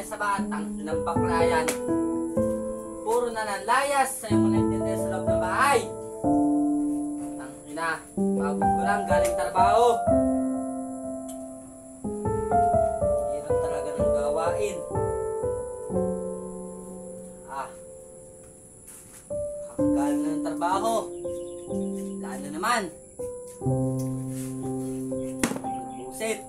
niya sa batang ng baklayan. Puro na nanlayas sa'yo mo naintindihan sa loob ng bahay. Ang ina, pagod ko lang galing trabaho. Hirap talaga ng gawain. Kakagaling na ng trabaho. Lalo naman. Busit.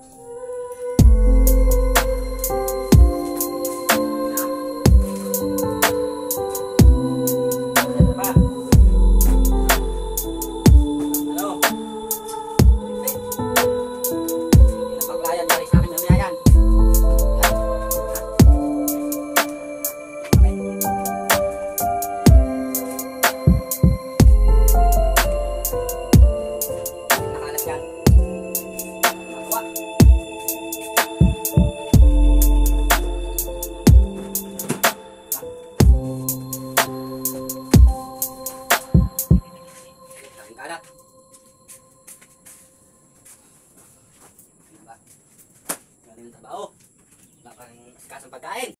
Galing ng trabaho.